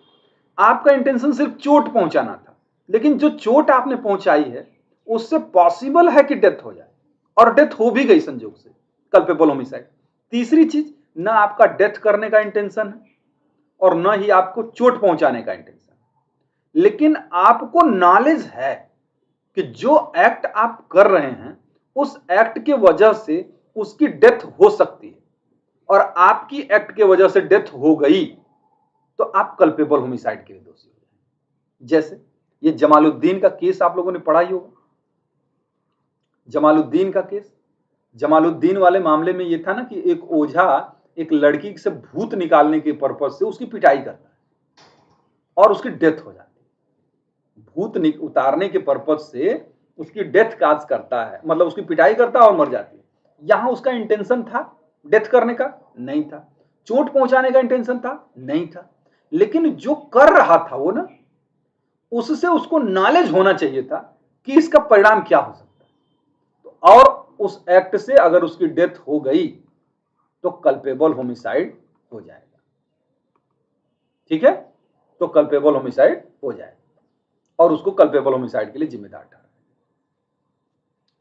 आपका इंटेंशन सिर्फ चोट पहुंचाना था, लेकिन जो चोट आपने पहुंचाई है उससे पॉसिबल है कि डेथ हो जाए, और डेथ हो भी गई संजोग से, कल्पेबल होमिसाइड। तीसरी चीज, ना आपका डेथ करने का इंटेंशन है और न ही आपको चोट पहुंचाने का इंटेंशन, लेकिन आपको नॉलेज है कि जो एक्ट आप कर रहे हैं उस एक्ट के वजह से उसकी डेथ हो सकती है, और आपकी एक्ट के वजह से डेथ हो गई, तो आप कल्पेबल होमिसाइड के लिए दोषी हो जाएंगे। जैसे ये जमालुद्दीन का केस आप लोगों ने पढ़ा ही होगा। जमालुद्दीन का केस, जमालुद्दीन वाले मामले में ये था ना कि एक ओझा एक लड़की से भूत निकालने के पर्पज से उसकी पिटाई करता है और उसकी डेथ हो जाती है। भूत उतारने के पर्पज से उसकी डेथ काज करता है, मतलब उसकी पिटाई करता है और मर जाती है। यहां उसका इंटेंशन था डेथ करने का? नहीं था। चोट पहुंचाने का इंटेंशन था? नहीं था। लेकिन जो कर रहा था वो ना, उससे उसको नॉलेज होना चाहिए था कि इसका परिणाम क्या हो सकता है, तो और उस एक्ट से अगर उसकी डेथ हो गई तो कल्पेबल होमिसाइड हो जाएगा। ठीक है? तो कल्पेबल होमिसाइड हो जाएगा और उसको कल्पेबल होमिसाइड के लिए जिम्मेदार ठहराया।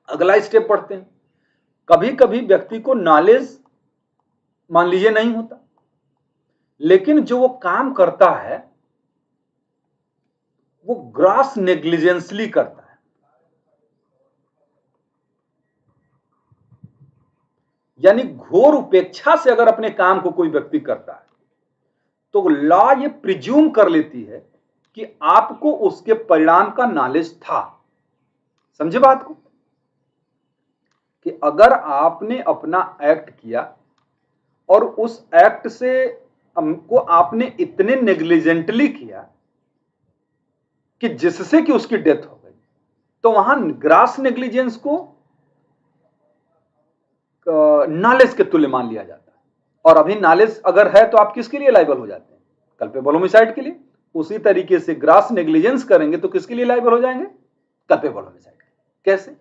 अगला स्टेप पढ़ते हैं। कभी कभी व्यक्ति को नॉलेज मान लीजिए नहीं होता, लेकिन जो वो काम करता है वो ग्रॉस नेग्लिजेंसली करता है, यानी घोर उपेक्षा से अगर अपने काम को कोई व्यक्ति करता है तो लॉ ये प्रिज्यूम कर लेती है कि आपको उसके परिणाम का नॉलेज था। समझे बात को? कि अगर आपने अपना एक्ट किया और उस एक्ट से को आपने इतने नेग्लिजेंटली किया कि जिससे कि उसकी डेथ हो गई, तो वहां ग्रॉस नेग्लिजेंस को नॉलेज के तुल्य मान लिया जाता है। और अभी नॉलेज अगर है तो आप किसके लिए लायबल हो जाते हैं? कल्पेबल होमिसाइड के लिए। उसी तरीके से ग्रॉस नेग्लिजेंस करेंगे तो किसके लिए लायबल हो जाएंगे? Culpable homicide. कैसे?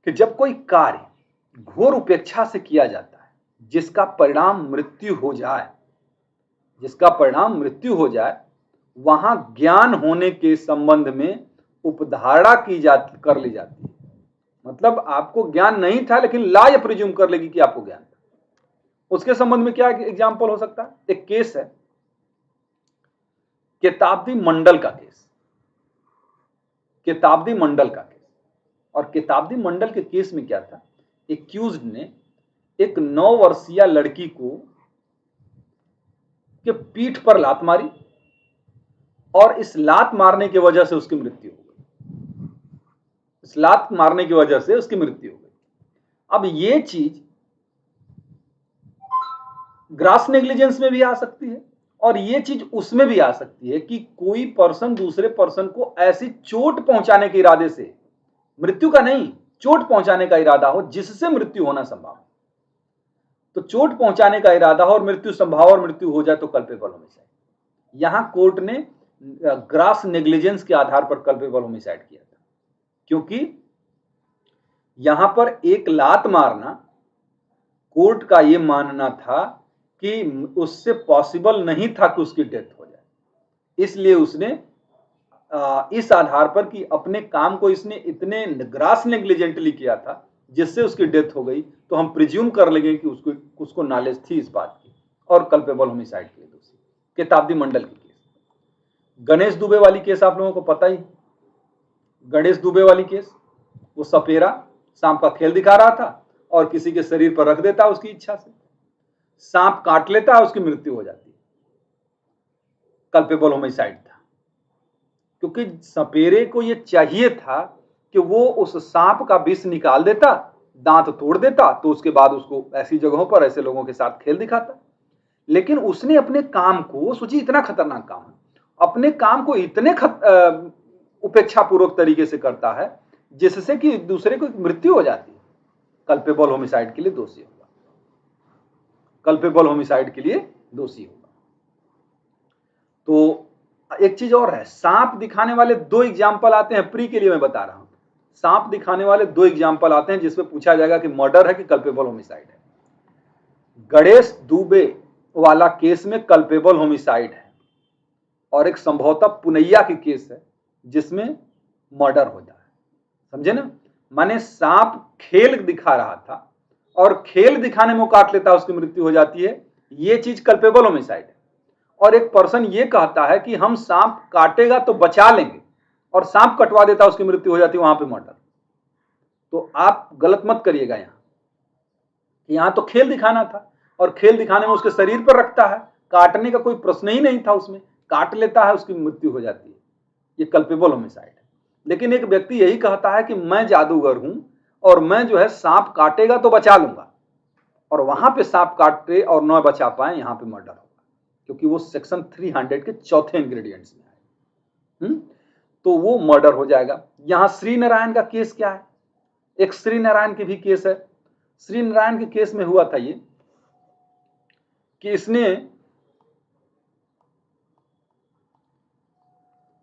कि जब कोई कार्य घोर उपेक्षा से किया जाता है जिसका परिणाम मृत्यु हो जाए, जिसका परिणाम मृत्यु हो जाए, वहां ज्ञान होने के संबंध में उपधारणा की जाती कर ली जाती है। मतलब आपको ज्ञान नहीं था लेकिन लॉ ये प्रिज्यूम कर लेगी कि आपको ज्ञान था। उसके संबंध में क्या एग्जांपल हो सकता है? एक केस है किताब्दी मंडल का केस। किताब्दी मंडल का केस, और किताब्दी मंडल के केस में क्या था? एक्यूज्ड ने एक 9 वर्षीय लड़की को के पीठ पर लात मारी और इस लात मारने की वजह से उसकी मृत्यु हो गई। इस लात मारने की वजह से उसकी मृत्यु हो गई। अब ये चीज ग्रॉस नेग्लिजेंस में भी आ सकती है और ये चीज उसमें भी आ सकती है कि कोई पर्सन दूसरे पर्सन को ऐसी चोट पहुंचाने के इरादे से, मृत्यु का नहीं, चोट पहुंचाने का इरादा हो जिससे मृत्यु होना संभव है। तो चोट पहुंचाने का इरादा हो और मृत्यु संभव और मृत्यु हो जाए तो कल्पेबल होमिसाइड। यहां कोर्ट ने ग्रॉस नेग्लिजेंस के आधार पर कल्पेबल होमिसाइड किया था, क्योंकि यहां पर एक लात मारना कोर्ट का यह मानना था कि उससे पॉसिबल नहीं था कि उसकी डेथ हो जाए, इसलिए उसने इस आधार पर कि अपने काम को इसने इतने ग्रॉस नेग्लिजेंटली किया था जिससे उसकी डेथ हो गई, तो हम प्रिज्यूम कर लेंगे कि उसको नॉलेज थी इस बात की और कल्पेबल होमिसाइड के लिए दोषी। किताब्दी मंडल की केस। गणेश दुबे वाली केस आप लोगों को पता ही। गणेश दुबे वाली केस, वो सपेरा सांप का खेल दिखा रहा था और किसी के शरीर पर रख देता उसकी इच्छा से, सांप काट लेता है, उसकी मृत्यु हो जाती है। कल्पेबल होमिसाइड था, क्योंकि सपेरे को यह चाहिए था कि वो उस सांप का विष निकाल देता, दांत तोड़ देता, तो उसके बाद उसको ऐसी जगहों पर ऐसे लोगों के साथ खेल दिखाता। लेकिन उसने अपने काम को, सोचिए इतना खतरनाक काम है, अपने काम को इतने उपेक्षापूर्वक तरीके से करता है जिससे कि दूसरे को मृत्यु हो जाती है। कल्पेबल होमिसाइड के लिए दोषी होगा, कल्पेबल होमिसाइड के लिए दोषी होगा। तो एक चीज और है, सांप दिखाने वाले 2 एग्जाम्पल आते हैं, प्री के लिए मैं बता रहा हूं। सांप दिखाने वाले 2 एग्जाम्पल आते हैं जिसमें पूछा जाएगा कि मर्डर है कि कल्पेबल होमिसाइड है। गणेश दुबे वाला केस में कल्पेबल होमिसाइड है और एक संभवतः पुनैया की केस है जिसमें मर्डर हो जाए। समझे ना? माने सांप खेल दिखा रहा था और खेल दिखाने में काट लेता है, उसकी मृत्यु हो जाती है, ये चीज कल्पेबल होमिसाइड है। और एक पर्सन ये कहता है कि हम सांप काटेगा तो बचा लेंगे और सांप कटवा देता है, उसकी मृत्यु हो जाती है, वहां पे मर्डर। तो आप गलत मत करिएगा। यहां तो खेल दिखाना था और खेल दिखाने में उसके शरीर पर रखता है, काटने का कोई प्रश्न ही नहीं था, उसमें काट लेता है, उसकी मृत्यु हो जाती है, ये कल्पेबल होमिसाइड है। लेकिन एक व्यक्ति यही कहता है कि मैं जादूगर हूं और मैं जो है सांप काटेगा तो बचा लूंगा, और वहां पे सांप काटे और न बचा पाए, यहां पे मर्डर होगा, क्योंकि वो सेक्शन 300 के चौथे इंग्रेडिएंट्स में है। तो वो मर्डर हो जाएगा। यहां श्री नारायण का केस क्या है? एक श्री नारायण की भी केस है। श्री नारायण के केस में हुआ था ये कि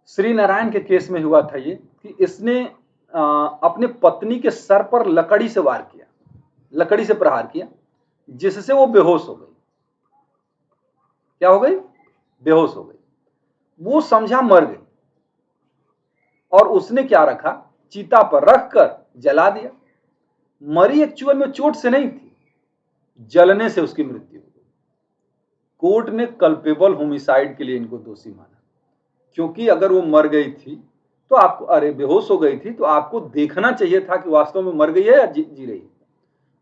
श्री नारायण के केस में हुआ था ये कि इसने अपने पत्नी के सर पर लकड़ी से वार किया, लकड़ी से प्रहार किया, जिससे वो बेहोश हो गई। क्या हो गई? बेहोश हो गई। वो समझा मर गई और उसने क्या रखा, चीता पर रखकर जला दिया। मरी एक्चुअल में चोट से नहीं थी, जलने से उसकी मृत्यु हो गई। कोर्ट ने कल्पेबल होमिसाइड के लिए इनको दोषी माना, क्योंकि अगर वो मर गई थी तो आपको, अरे बेहोश हो गई थी तो आपको देखना चाहिए था कि वास्तव में मर गई है या जी रही है।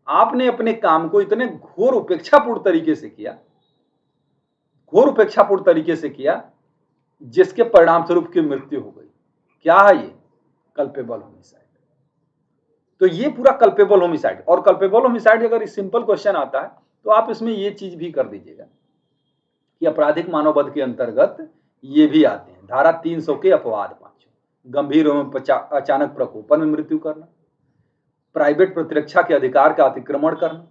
आपने अपने काम को इतने घोर उपेक्षापूर्ण तरीके से किया, घोर उपेक्षापूर्ण तरीके से किया, जिसके परिणाम स्वरूप की मृत्यु हो गई। क्या है ये? Culpable homicide. तो ये पूरा कल्पेबल होमिसाइड। और कल्पेबल होमिसाइड अगर सिंपल क्वेश्चन आता है तो आप इसमें ये चीज भी कर दीजिएगा कि आपराधिक मानववध के अंतर्गत ये भी आते हैं, धारा 300 के अपवाद 5, गंभीर एवं अचानक प्रकोपन में मृत्यु करना, प्राइवेट प्रतिरक्षा के अधिकार का अतिक्रमण करना,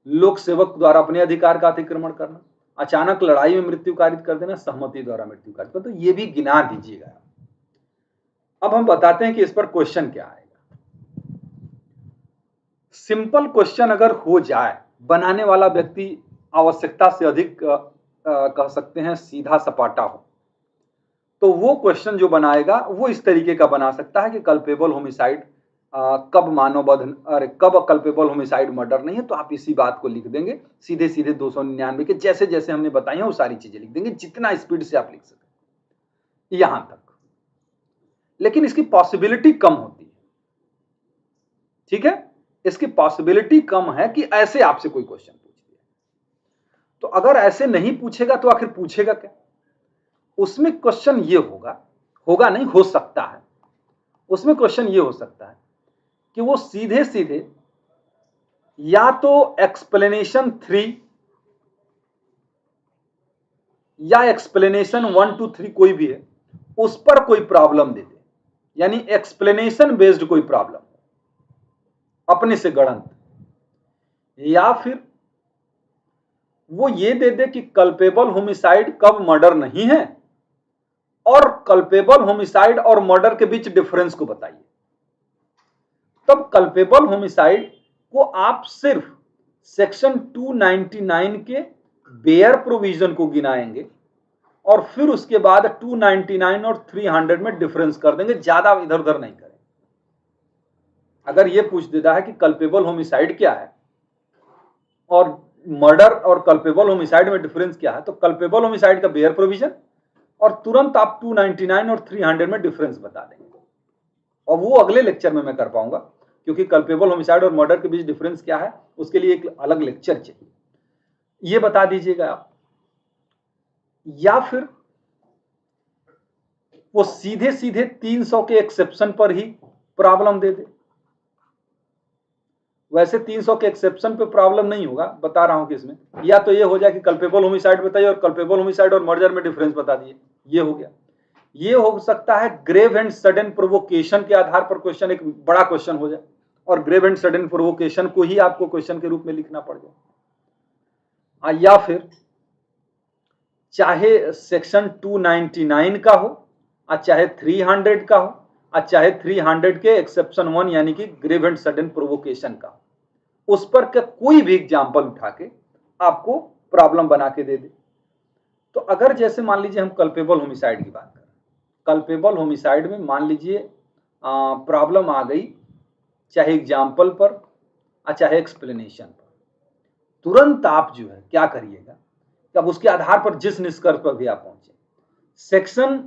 लोक सेवक द्वारा अपने अधिकार का अतिक्रमण करना, अचानक लड़ाई में मृत्यु कारित कर देना, सहमति द्वारा मृत्यु कारित करना। तो ये भी गिना दीजिएगा। अब हम बताते हैं कि इस पर क्वेश्चन क्या आएगा। सिंपल क्वेश्चन अगर हो जाए, बनाने वाला व्यक्ति आवश्यकता से अधिक कह सकते हैं सीधा सपाटा हो, तो वो क्वेश्चन जो बनाएगा वो इस तरीके का बना सकता है कि कल्पेबल होमिसाइड कब मानववध, अरे कब कल्पेबल होमिसाइड मर्डर नहीं है, तो आप इसी बात को लिख देंगे सीधे सीधे 299 के जैसे जैसे हमने बताई हैं वो सारी चीजें लिख देंगे, जितना स्पीड से आप लिख सकें यहां तक। लेकिन इसकी पॉसिबिलिटी कम होती है, ठीक है? इसकी पॉसिबिलिटी कम है कि ऐसे आपसे कोई क्वेश्चन पूछ दिया। तो अगर ऐसे नहीं पूछेगा तो आखिर पूछेगा क्या? उसमें क्वेश्चन ये होगा नहीं, हो सकता है उसमें क्वेश्चन ये हो सकता है कि वो सीधे सीधे या तो एक्सप्लेनेशन 3 या एक्सप्लेनेशन 1 2 3 कोई भी है, उस पर कोई प्रॉब्लम दे दे, यानी एक्सप्लेनेशन बेस्ड कोई प्रॉब्लम अपने से गणंत, या फिर वो ये दे दे कि कल्पेबल होमिसाइड कब मर्डर नहीं है और कल्पेबल होमिसाइड और मर्डर के बीच डिफरेंस को बताइए। तब कल्पेबल होमिसाइड को आप सिर्फ सेक्शन 299 के बेयर प्रोविजन को गिनाएंगे और फिर उसके बाद 299 और 300 में डिफरेंस कर देंगे, ज्यादा इधर उधर नहीं करेंगे। अगर ये पूछ देता है कि कल्पेबल होमिसाइड क्या है और मर्डर और कल्पेबल होमिसाइड में डिफरेंस क्या है, तो कल्पेबल होमिसाइड का बेयर प्रोविजन और तुरंत आप 299 और 300 में डिफरेंस बता देंगे। और वो अगले लेक्चर में मैं कर पाऊंगा, क्योंकि कल्पेबल होमिसाइड और मर्डर के बीच डिफरेंस क्या है उसके लिए एक अलग लेक्चर चाहिए। ये बता दीजिएगा आप, या फिर वो सीधे सीधे 300 के एक्सेप्शन पर ही प्रॉब्लम दे दे। वैसे 300 के एक्सेप्शन पे प्रॉब्लम नहीं होगा, बता रहा हूं कि इसमें या तो ये हो जाए कि कल्पेबल होमिसाइड बताइए और कल्पेबल होमिसाइड और मर्डर में डिफरेंस बता दिए, ये हो गया। ये हो सकता है ग्रेव एंड सडन प्रोवोकेशन के आधार पर क्वेश्चन एक बड़ा क्वेश्चन हो जाए और ग्रेव एंड सडन प्रोवोकेशन को ही आपको क्वेश्चन के रूप में लिखना पड़ जाए। या फिर चाहे सेक्शन 299 का हो और चाहे 300 का हो और चाहे 300 के एक्सेप्शन 1 यानी कि ग्रेव एंड सडन प्रोवोकेशन का, उस पर का कोई भी एग्जाम्पल उठा के आपको प्रॉब्लम बना के दे दे। तो अगर जैसे मान लीजिए हम कल्पेबल होमिसाइड की बात करें, कल्पेबल होमिसाइड में मान लीजिए प्रॉब्लम आ गई चाहे एग्जाम्पल पर और चाहे एक्सप्लेनेशन पर, तुरंत आप जो है क्या करिएगा कि अब उसके आधार पर जिस निष्कर्ष पर भी आप पहुंचे, सेक्शन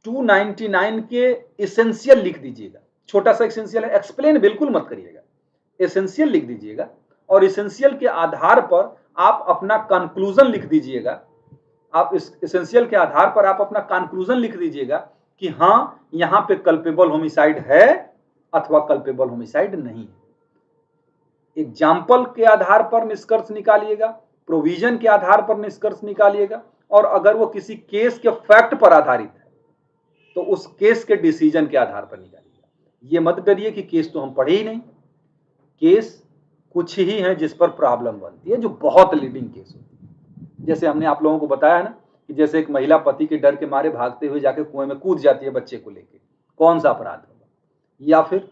299 के एसेंशियल लिख दीजिएगा, छोटा सा एसेंशियल है, एक्सप्लेन बिल्कुल मत करिएगा, एसेंशियल लिख दीजिएगा और एसेंशियल के आधार पर आप अपना कंक्लूजन लिख दीजिएगा। आप इस एसेंशियल के आधार पर आप अपना कंक्लूजन लिख दीजिएगा कि हाँ यहां पे कल्पेबल होमिसाइड है अथवा कल्पेबल होमिसाइड नहीं है। एग्जाम्पल के आधार पर निष्कर्ष निकालिएगा, प्रोविजन के आधार पर निष्कर्ष निकालिएगा, और अगर वो किसी केस के फैक्ट पर आधारित है तो उस केस के डिसीजन के आधार पर निकालिएगा। ये मत डरिए कि केस तो हम पढ़े ही नहीं, केस कुछ ही है जिस पर प्रॉब्लम बनती है, जो बहुत लीडिंग केस होती है। जैसे हमने आप लोगों को बताया ना कि जैसे एक महिला पति के डर के मारे भागते हुए जाके कुएं में कूद जाती है बच्चे को लेके, कौन सा अपराध होगा। या फिर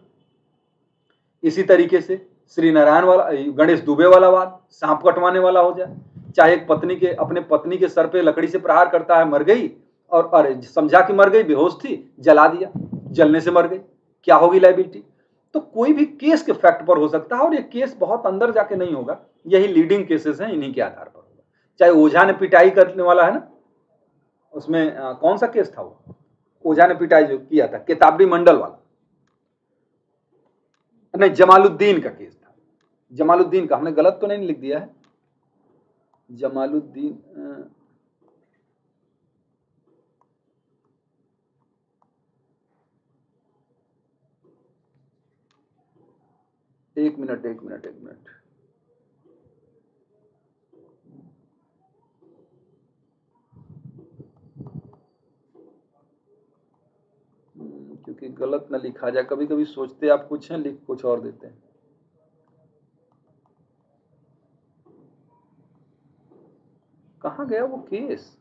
इसी तरीके से श्री नारायण वाला, गणेश दुबे वाला वाद, सांप कटवाने वाला हो जाए, चाहे एक पत्नी के अपने पत्नी के सर पे लकड़ी से प्रहार करता है, मर गई, और अरे समझा कि मर गई, बेहोश थी, जला दिया, जलने से मर गई, क्या होगी लायबिलिटी। तो कोई भी केस के फैक्ट पर हो सकता है, और ये केस बहुत अंदर जाके नहीं होगा, यही लीडिंग केसेस हैं, इन्हीं के आधार पर होगा। चाहे ओझा ने पिटाई करने वाला है ना, उसमें कौन सा केस था वो, ओझा ने पिटाई जो किया था, केताबड़ी मंडल वाला, नहीं जमालुद्दीन का केस था, जमालुद्दीन का, हमने गलत तो नहीं लिख दिया है, जमालुद्दीन, एक मिनट, क्योंकि गलत ना लिखा जाए, कभी कभी सोचते आप कुछ हैं लिख कुछ और देते हैं। कहाँ गया वो केस,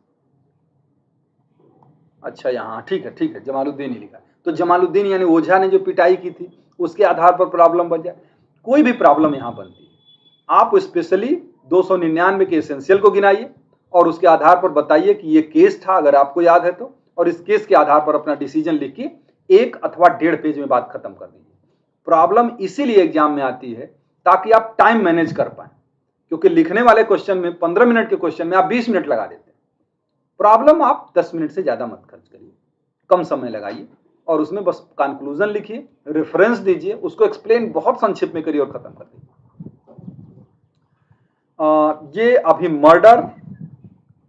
अच्छा यहाँ, ठीक है, जमालुद्दीन ही लिखा। तो जमालुद्दीन यानी ओझा ने जो पिटाई की थी उसके आधार पर प्रॉब्लम बन जाए, कोई भी प्रॉब्लम यहाँ बनती है, आप स्पेशली 299 के एसेंशियल को गिनाइए और उसके आधार पर बताइए कि ये केस था, अगर आपको याद है तो, और इस केस के आधार पर अपना डिसीजन लिख के 1 अथवा 1.5 पेज में बात खत्म कर दीजिए। प्रॉब्लम इसीलिए एग्जाम में आती है ताकि आप टाइम मैनेज कर पाए, क्योंकि लिखने वाले क्वेश्चन में 15 मिनट के क्वेश्चन में आप 20 मिनट लगा देते हैं। प्रॉब्लम आप 10 मिनट से ज्यादा मत खर्च करिए, कम समय लगाइए और उसमें बस कंक्लूजन लिखिए, रेफरेंस दीजिए, उसको एक्सप्लेन बहुत संक्षिप्त में करिए और खत्म कर दीजिए। ये अभी मर्डर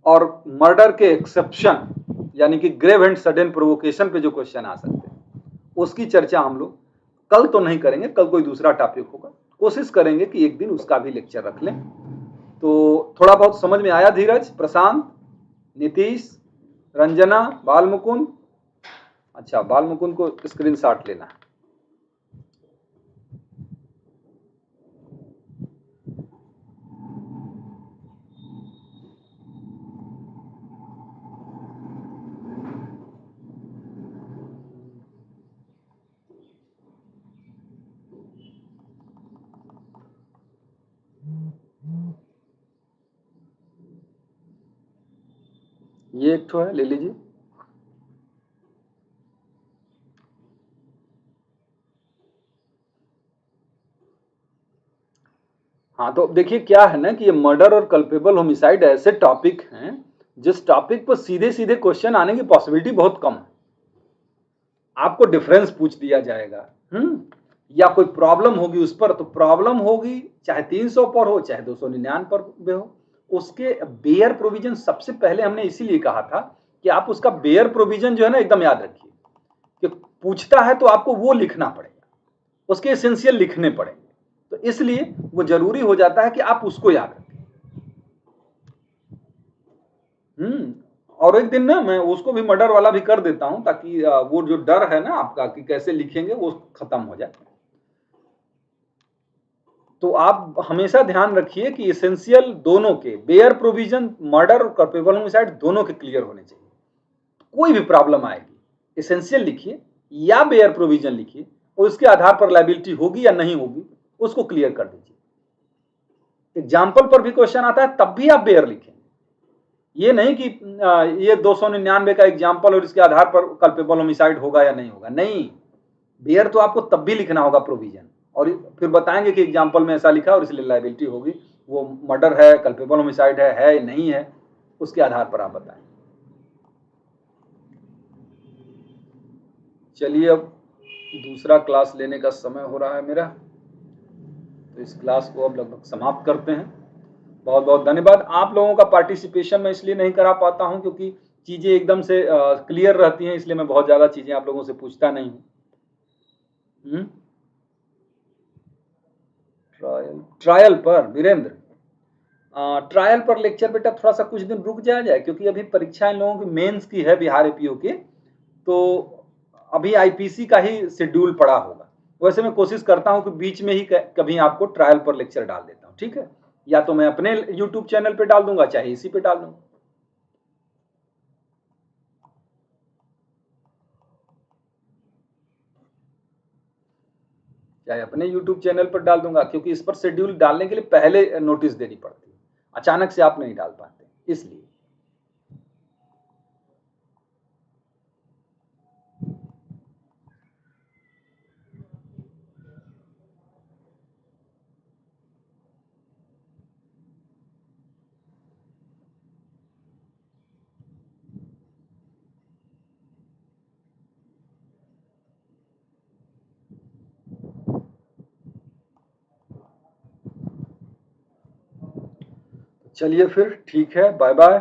और मर्डर के एक्सेप्शन यानी कि ग्रेव एंड सडन प्रोवोकेशन पे जो क्वेश्चन आ सकते हैं उसकी चर्चा हम लोग कल तो नहीं करेंगे, कल कोई दूसरा टॉपिक होगा, कोशिश करेंगे कि एक दिन उसका भी लेक्चर रख लें। तो थोड़ा बहुत समझ में आया धीरज, प्रशांत, नीतीश, रंजना, बालमुकुंद? अच्छा, बालमुकुंद को स्क्रीनशॉट लेना है। ये एक ठो है, ले लीजिए। हाँ, तो देखिए क्या है ना कि ये मर्डर और कल्पेबल होमिसाइड ऐसे टॉपिक हैं जिस टॉपिक पर सीधे सीधे क्वेश्चन आने की पॉसिबिलिटी बहुत कम है। आपको डिफरेंस पूछ दिया जाएगा, या कोई प्रॉब्लम होगी उस पर, तो प्रॉब्लम होगी चाहे 300 पर हो चाहे 299 पर हो, उसके बेयर प्रोविजन सबसे पहले हमने इसीलिए कहा था कि आप उसका बेयर प्रोविजन जो है ना एकदम याद रखिए कि पूछता है तो आपको वो लिखना पड़ेगा, उसके एसेंशियल लिखने पड़ेंगे, तो इसलिए वो जरूरी हो जाता है कि आप उसको याद रखें। और एक दिन ना मैं उसको भी मर्डर वाला भी कर देता हूं ताकि वो जो डर है ना आपका कि कैसे लिखेंगे वो खत्म हो जाए। तो आप हमेशा ध्यान रखिए कि एसेंशियल दोनों के, बेयर प्रोविजन, मर्डर और कल्पेबल होमिसाइड दोनों के क्लियर होने चाहिए। कोई भी प्रॉब्लम आएगी, एसेंशियल लिखिए या बेयर प्रोविजन लिखिए और उसके आधार पर लायबिलिटी होगी या नहीं होगी उसको क्लियर कर दीजिए। एग्जाम्पल पर भी क्वेश्चन आता है तब भी आप बेयर लिखें, ये नहीं कि ये 299 का एग्जाम्पल और इसके आधार पर कल्पेबल होमिसाइड होगा या नहीं होगा, नहीं, बेयर तो आपको तब भी लिखना होगा प्रोविजन, और फिर बताएंगे कि एग्जाम्पल में ऐसा लिखा और इसलिए लायबिलिटी होगी। वो मर्डर है, कल्पेबल होमिसाइड है नहीं है, उसके आधार पर आप बताएं। चलिए अब दूसरा क्लास लेने का समय हो रहा है मेरा, तो इस क्लास को अब लगभग समाप्त करते हैं। बहुत बहुत धन्यवाद। आप लोगों का पार्टिसिपेशन मैं इसलिए नहीं करा पाता हूं क्योंकि चीजें एकदम से क्लियर रहती हैं, इसलिए मैं बहुत ज्यादा चीजें आप लोगों से पूछता नहीं हूं। ट्रायल पर वीरेंद्र, ट्रायल पर लेक्चर बेटा थोड़ा सा कुछ दिन रुक जाए क्योंकि अभी परीक्षा इन लोगों की मेंस की है बिहार एपीओ की, तो अभी आईपीसी का ही शेड्यूल पड़ा होगा। वैसे मैं कोशिश करता हूं कि बीच में ही कभी आपको ट्रायल पर लेक्चर डाल देता हूं, ठीक है, या तो मैं अपने यूट्यूब चैनल पे डाल दूंगा चाहे इसी पे डाल दूंगा। चाहे अपने यूट्यूब चैनल पर डाल दूंगा क्योंकि इस पर शेड्यूल डालने के लिए पहले नोटिस देनी पड़ती है, अचानक से आप नहीं डाल पाते इसलिए। चलिए फिर ठीक है, बाय बाय।